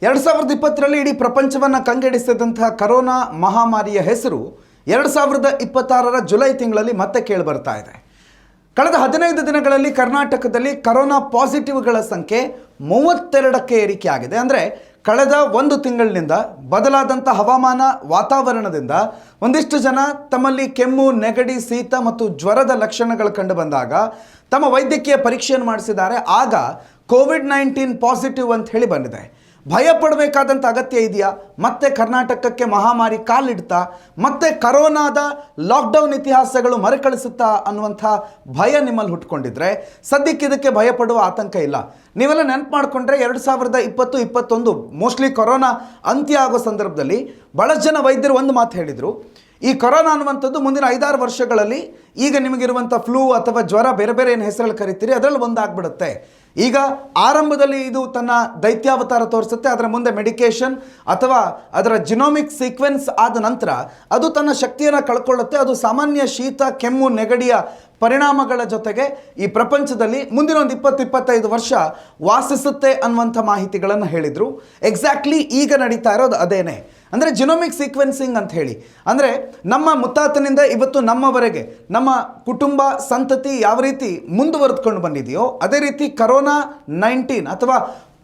2020ರಲ್ಲಿ ಇಡೀ ಪ್ರಪಂಚವನ್ನು ಕಂಗೆಡಿಸಿದಂತಹ ಕರೋನಾ ಮಹಾಮಾರಿಯ ಹೆಸರು 2026ರ ಜುಲೈ ತಿಂಗಳಲ್ಲಿ ಮತ್ತೆ ಕೇಳಿಬರ್ತಾ ಇದೆ. ಕಳೆದ 15 ದಿನಗಳಲ್ಲಿ ಕರ್ನಾಟಕದಲ್ಲಿ ಕರೋನಾ ಪಾಸಿಟಿವ್ಗಳ ಸಂಖ್ಯೆ 32ಕ್ಕೆ ಏರಿಕೆ ಆಗಿದೆ. ಅಂದರೆ ಕಳೆದ ಒಂದು ತಿಂಗಳಿನಿಂದ ಬದಲಾದಂಥ ಹವಾಮಾನ ವಾತಾವರಣದಿಂದ ಒಂದಿಷ್ಟು ಜನ ತಮ್ಮಲ್ಲಿ ಕೆಮ್ಮು, ನೆಗಡಿ, ಶೀತ ಮತ್ತು ಜ್ವರದ ಲಕ್ಷಣಗಳು ಕಂಡು ಬಂದಾಗ ತಮ್ಮ ವೈದ್ಯಕೀಯ ಪರೀಕ್ಷೆಯನ್ನು ಮಾಡಿಸಿದ್ದಾರೆ. ಆಗ ಕೋವಿಡ್-19 ಪಾಸಿಟಿವ್ ಅಂತ ಹೇಳಿ ಬಂದಿದೆ. ಭಯ ಪಡಬೇಕಾದಂಥ ಅಗತ್ಯ ಇದೆಯಾ? ಮತ್ತೆ ಕರ್ನಾಟಕಕ್ಕೆ ಮಹಾಮಾರಿ ಕಾಲಿಡ್ತಾ ಮತ್ತೆ ಕರೋನಾದ ಲಾಕ್ಡೌನ್ ಇತಿಹಾಸಗಳು ಮರುಕಳಿಸುತ್ತಾ ಅನ್ನುವಂಥ ಭಯ ನಿಮ್ಮಲ್ಲಿ ಹುಟ್ಕೊಂಡಿದ್ರೆ ಸದ್ಯಕ್ಕೆ ಇದಕ್ಕೆ ಭಯ ಪಡುವ ಆತಂಕ ಇಲ್ಲ. ನೀವೆಲ್ಲ ನೆನಪು ಮಾಡಿಕೊಂಡ್ರೆ 2020-21 ಮೋಸ್ಟ್ಲಿ ಕೊರೋನಾ ಅಂತ್ಯ ಆಗೋ ಸಂದರ್ಭದಲ್ಲಿ ಭಾಳಷ್ಟು ಜನ ವೈದ್ಯರು ಒಂದು ಮಾತು ಹೇಳಿದರು, ಈ ಕೊರೋನಾ ಅನ್ನುವಂಥದ್ದು ಮುಂದಿನ 5-6 ವರ್ಷಗಳಲ್ಲಿ ಈಗ ನಿಮಗಿರುವಂಥ ಫ್ಲೂ ಅಥವಾ ಜ್ವರ ಬೇರೆ ಬೇರೆ ಏನು ಹೆಸರಲ್ಲಿ ಕರಿತೀರಿ ಅದರಲ್ಲಿ ಒಂದಾಗ್ಬಿಡುತ್ತೆ. ಈಗ ಆರಂಭದಲ್ಲಿ ಇದು ತನ್ನ ದೈತ್ಯಾವತಾರ ತೋರಿಸುತ್ತೆ, ಅದರ ಮುಂದೆ ಮೆಡಿಕೇಷನ್ ಅಥವಾ ಅದರ ಜಿನೋಮಿಕ್ ಸೀಕ್ವೆನ್ಸ್ ಆದ ನಂತರ ಅದು ತನ್ನ ಶಕ್ತಿಯನ್ನು ಕಳ್ಕೊಳ್ಳುತ್ತೆ. ಅದು ಸಾಮಾನ್ಯ ಶೀತ, ಕೆಮ್ಮು, ನೆಗಡಿಯ ಪರಿಣಾಮಗಳ ಜೊತೆಗೆ ಈ ಪ್ರಪಂಚದಲ್ಲಿ ಮುಂದಿನ ಒಂದು 20-25 ವರ್ಷ ವಾಸಿಸುತ್ತೆ ಅನ್ನುವಂಥ ಮಾಹಿತಿಗಳನ್ನು ಹೇಳಿದರು. ಎಕ್ಸಾಕ್ಟ್ಲಿ ಈಗ ನಡೀತಾ ಇರೋದು ಅದೇನೆ. ಅಂದರೆ ಜಿನೋಮಿಕ್ ಸೀಕ್ವೆನ್ಸಿಂಗ್ ಅಂತ ಹೇಳಿ, ಅಂದರೆ ನಮ್ಮ ಮುತ್ತಾತನಿಂದ ಇವತ್ತು ನಮ್ಮವರೆಗೆ ನಮ್ಮ ಕುಟುಂಬ ಸಂತತಿ ಯಾವ ರೀತಿ ಮುಂದುವರೆದುಕೊಂಡು ಬಂದಿದೆಯೋ ಅದೇ ರೀತಿ ಕೊರೋನಾ-19 ಅಥವಾ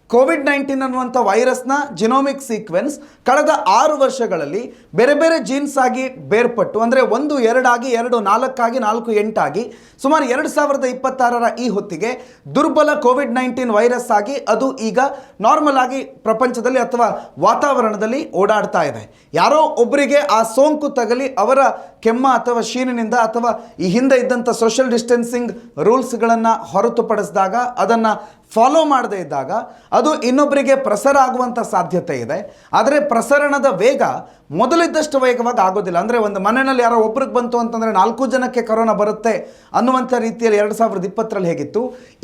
ಕೋವಿಡ್-19 ಅನ್ನುವಂಥ ವೈರಸ್ನ ಜಿನೋಮಿಕ್ ಸೀಕ್ವೆನ್ಸ್ ಕಳೆದ 6 ವರ್ಷಗಳಲ್ಲಿ ಬೇರೆ ಬೇರೆ ಜೀನ್ಸ್ ಆಗಿ ಬೇರ್ಪಟ್ಟು, ಅಂದರೆ 1 2 ಆಗಿ 2 4 ಆಗಿ 4 8 ಆಗಿ ಸುಮಾರು 2026ರ ಈ ಹೊತ್ತಿಗೆ ದುರ್ಬಲ ಕೋವಿಡ್-19 ವೈರಸ್ ಆಗಿ ಅದು ಈಗ ನಾರ್ಮಲ್ ಆಗಿ ಪ್ರಪಂಚದಲ್ಲಿ ಅಥವಾ ವಾತಾವರಣದಲ್ಲಿ ಓಡಾಡ್ತಾ ಇದೆ. ಯಾರೋ ಒಬ್ಬರಿಗೆ ಆ ಸೋಂಕು ತಗಲಿ ಅವರ ಕೆಮ್ಮ ಅಥವಾ ಶೀನಿನಿಂದ ಅಥವಾ ಈ ಹಿಂದೆ ಇದ್ದಂಥ ಸೋಷಿಯಲ್ ಡಿಸ್ಟೆನ್ಸಿಂಗ್ ರೂಲ್ಸ್ಗಳನ್ನು ಹೊರತುಪಡಿಸಿದಾಗ ಅದನ್ನು ಫಾಲೋ ಮಾಡದೇ ಇದ್ದಾಗ ಅದು ಇನ್ನೊಬ್ಬರಿಗೆ ಪ್ರಸಾರ ಆಗುವಂಥ ಸಾಧ್ಯತೆ ಇದೆ. ಆದರೆ ಪ್ರಸರಣದ ವೇಗ ಮೊದಲಿದ್ದಷ್ಟು ವೇಗವಾಗಿ ಆಗೋದಿಲ್ಲ. ಅಂದರೆ ಒಂದು ಮನೆಯಲ್ಲಿ ಯಾರೋ ಒಬ್ರಿಗೆ ಬಂತು ಅಂತಂದರೆ 4 ಜನಕ್ಕೆ ಕೊರೋನಾ ಬರುತ್ತೆ ಅನ್ನುವಂಥ ರೀತಿಯಲ್ಲಿ 2020ರಲ್ಲಿ ಹೇಗಿತ್ತು,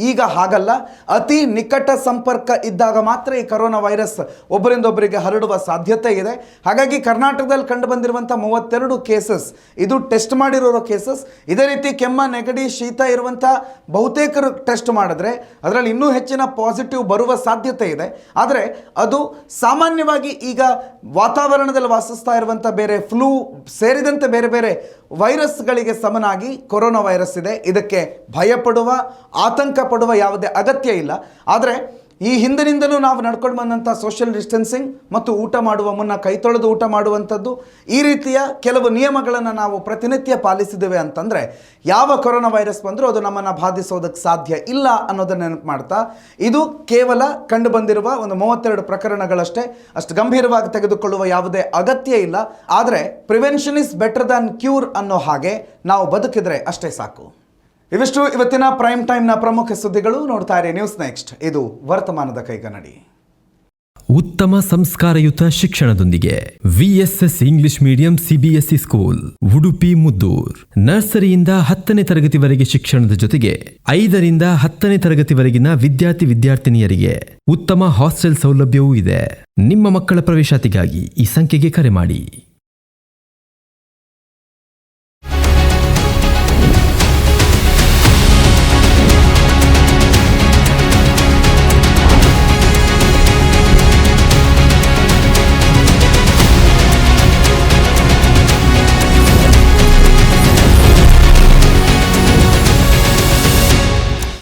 ಈಗ ಹಾಗಲ್ಲ. ಅತಿ ನಿಕಟ ಸಂಪರ್ಕ ಇದ್ದಾಗ ಮಾತ್ರ ಈ ಕೊರೋನಾ ವೈರಸ್ ಒಬ್ಬರಿಂದ ಒಬ್ಬರಿಗೆ ಹರಡುವ ಸಾಧ್ಯತೆ ಇದೆ. ಹಾಗಾಗಿ ಕರ್ನಾಟಕದಲ್ಲಿ ಕಂಡು ಬಂದಿರುವಂಥ 32 ಕೇಸಸ್ ಇದು ಟೆಸ್ಟ್ ಮಾಡಿರೋ ಕೇಸಸ್. ಇದೇ ರೀತಿ ಕೆಮ್ಮ, ನೆಗಡಿ, ಶೀತ ಇರುವಂಥ ಬಹುತೇಕರು ಟೆಸ್ಟ್ ಮಾಡಿದ್ರೆ ಅದರಲ್ಲಿ ಇನ್ನೂ ಹೆಚ್ಚಿನ ಪಾಸಿಟಿವ್ ಬರುವ ಸಾಧ್ಯತೆ ಇದೆ. ಆದರೆ ಅದು ಸಾಮಾನ್ಯವಾಗಿ ಈಗ ವಾತಾವರಣದಲ್ಲಿ ವಾಸಿಸ್ತಾ ಇರುವಂಥ ಬೇರೆ ಫ್ಲೂ ಸೇರಿದಂತೆ ಬೇರೆ ಬೇರೆ ವೈರಸ್ಗಳಿಗೆ ಸಮನಾಗಿ ಕೊರೋನಾ ವೈರಸ್ ಇದೆ. ಇದಕ್ಕೆ ಭಯಪಡುವ, ಆತಂಕ ಪಡುವ ಯಾವುದೇ ಅಗತ್ಯ ಇಲ್ಲ. ಆದರೆ ಈ ಹಿಂದಿನಿಂದಲೂ ನಾವು ನಡ್ಕೊಂಡು ಬಂದಂಥ ಸೋಷಿಯಲ್ ಡಿಸ್ಟೆನ್ಸಿಂಗ್ ಮತ್ತು ಊಟ ಮಾಡುವ ಮುನ್ನ ಕೈ ತೊಳೆದು ಊಟ ಮಾಡುವಂಥದ್ದು, ಈ ರೀತಿಯ ಕೆಲವು ನಿಯಮಗಳನ್ನು ನಾವು ಪ್ರತಿನಿತ್ಯ ಪಾಲಿಸಿದ್ದೇವೆ ಅಂತಂದರೆ ಯಾವ ಕೊರೋನಾ ವೈರಸ್ ಬಂದರೂ ಅದು ನಮ್ಮನ್ನು ಬಾಧಿಸೋದಕ್ಕೆ ಸಾಧ್ಯ ಇಲ್ಲ ಅನ್ನೋದನ್ನು ನೆನಪು ಮಾಡ್ತಾ, ಇದು ಕೇವಲ ಕಂಡು ಬಂದಿರುವ ಒಂದು 32 ಪ್ರಕರಣಗಳಷ್ಟೇ, ಅಷ್ಟು ಗಂಭೀರವಾಗಿ ತೆಗೆದುಕೊಳ್ಳುವ ಯಾವುದೇ ಅಗತ್ಯ ಇಲ್ಲ. ಆದರೆ prevention is better than cure ಅನ್ನೋ ಹಾಗೆ ನಾವು ಬದುಕಿದ್ರೆ ಅಷ್ಟೇ ಸಾಕು. ಇವಿಷ್ಟು ಇವತ್ತಿನ ಪ್ರೈಮ್ ಟೈಮ್ನ ಪ್ರಮುಖ ಸುದ್ದಿಗಳು. ನೋಡ್ತಾ ಇರಿ ನ್ಯೂಸ್ ನೆಕ್ಸ್ಟ್, ಇದು ವರ್ತಮಾನದ ಕೈಗನ್ನಡಿ. ಉತ್ತಮ ಸಂಸ್ಕಾರಯುತ ಶಿಕ್ಷಣದೊಂದಿಗೆ VSS English medium CBSE school Udupi Muddur. ನರ್ಸರಿಯಿಂದ 10ನೇ ತರಗತಿವರೆಗೆ ಶಿಕ್ಷಣದ ಜೊತೆಗೆ 5ರಿಂದ 10ನೇ ತರಗತಿವರೆಗಿನ ವಿದ್ಯಾರ್ಥಿನಿಯರಿಗೆ ಉತ್ತಮ ಹಾಸ್ಟೆಲ್ ಸೌಲಭ್ಯವೂ ಇದೆ. ನಿಮ್ಮ ಮಕ್ಕಳ ಪ್ರವೇಶಾತಿಗಾಗಿ ಈ ಸಂಖ್ಯೆಗೆ ಕರೆ ಮಾಡಿ.